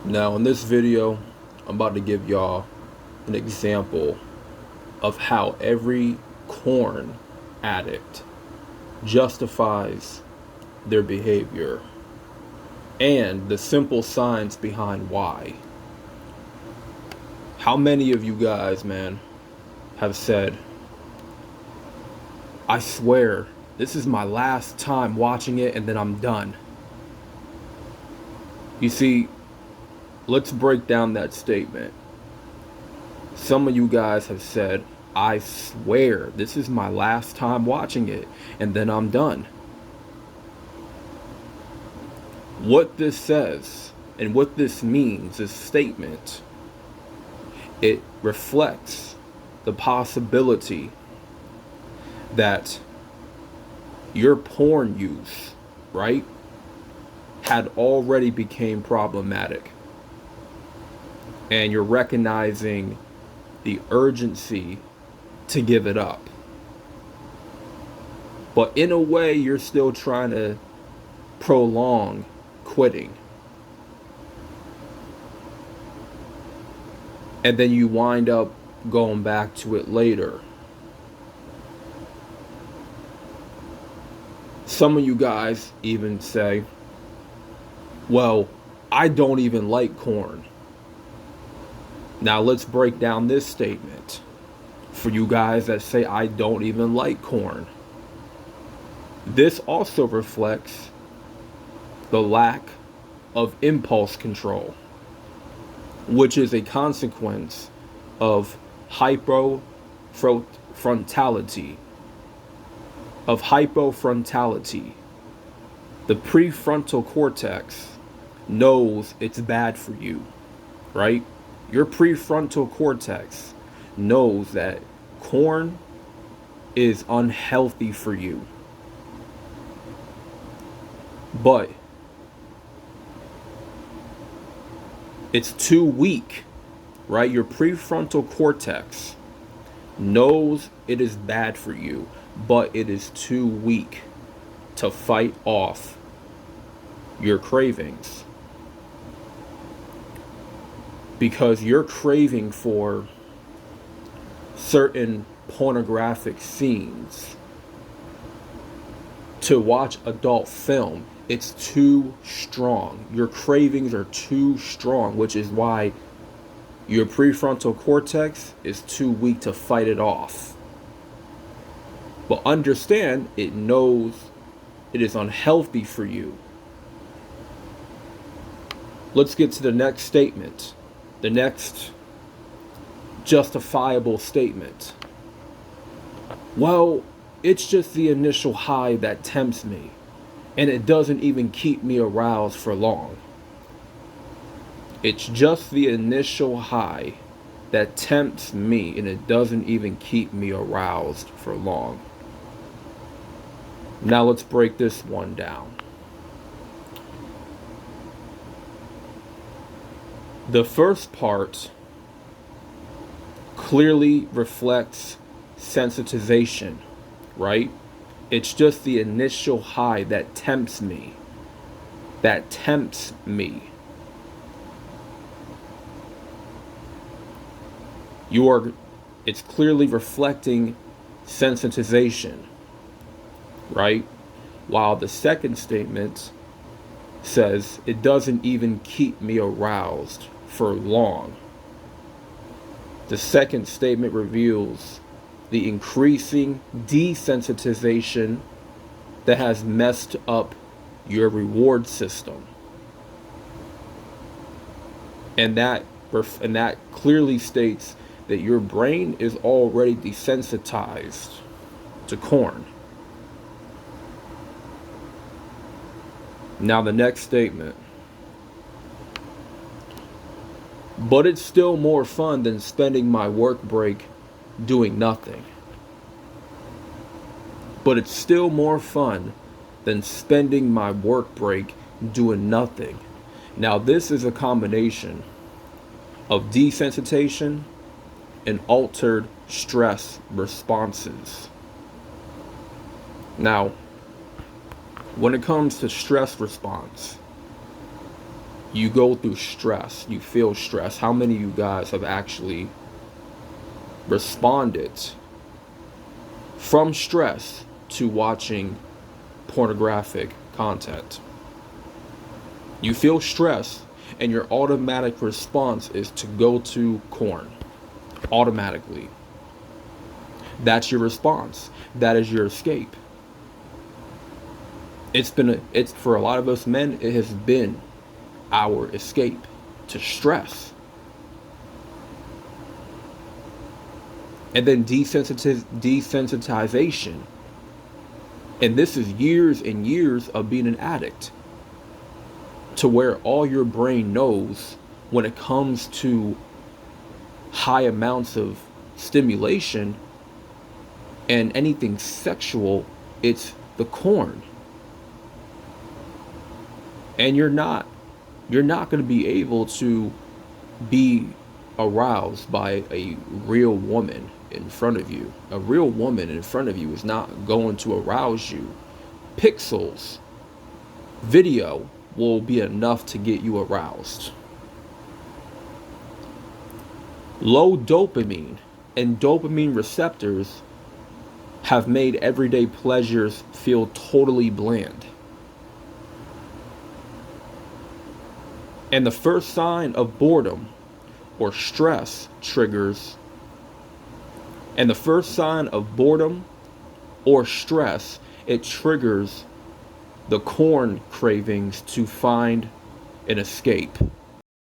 Now in this video, I'm about to give y'all an example of how every corn addict justifies their behavior and the simple science behind why. How many of you guys, man, have said, I swear, this is my last time watching it and then I'm done? You see, let's break down that statement. Some of you guys have said, I swear, this is my last time watching it and then I'm done. What this says and what this means, this statement, it reflects the possibility that your porn use, right, had already became problematic. And you're recognizing the urgency to give it up. But in a way, you're still trying to prolong quitting. And then you wind up going back to it later. Some of you guys even say, well, I don't even like corn. Now let's break down this statement. For you guys that say I don't even like corn, this also reflects the lack of impulse control, which is a consequence of hypofrontality. The prefrontal cortex knows it's bad for you, right? Your prefrontal cortex knows that corn is unhealthy for you. But it's too weak, right? Your prefrontal cortex knows it is bad for you, but it is too weak to fight off your cravings. Because you're craving for certain pornographic scenes, to watch adult film, it's too strong. Your cravings are too strong, which is why your prefrontal cortex is too weak to fight it off. But understand, it knows it is unhealthy for you. Let's get to the next statement. The next justifiable statement. Well, it's just the initial high that tempts me, and it doesn't even keep me aroused for long. It's just the initial high that tempts me, and it doesn't even keep me aroused for long. Now let's break this one down. The first part clearly reflects sensitization, right? It's just the initial high that tempts me. It's clearly reflecting sensitization, right? While the second statement says it doesn't even keep me aroused for long. The second statement reveals the increasing desensitization that has messed up your reward system. And that clearly states that your brain is already desensitized to corn. Now the next statement. But it's still more fun than spending my work break doing nothing. But it's still more fun than spending my work break doing nothing. Now this is a combination of desensitization and altered stress responses. Now, when it comes to stress response, You go through stress, you feel stress. How many of you guys have actually responded from stress to watching pornographic content? You feel stress, and your automatic response is to go to porn. Automatically. That's your response. That is your escape. It's for a lot of us men, it has been our escape to stress. And then desensitization. And this is years and years of being an addict, to where all your brain knows when it comes to high amounts of stimulation and anything sexual, it's the corn. And you're not going to be able to be aroused by a real woman in front of you. A real woman in front of you is not going to arouse you. Pixels, video will be enough to get you aroused. Low dopamine and dopamine receptors have made everyday pleasures feel totally bland. And the first sign of boredom or stress triggers, and the first sign of boredom or stress, it triggers the corn cravings to find an escape.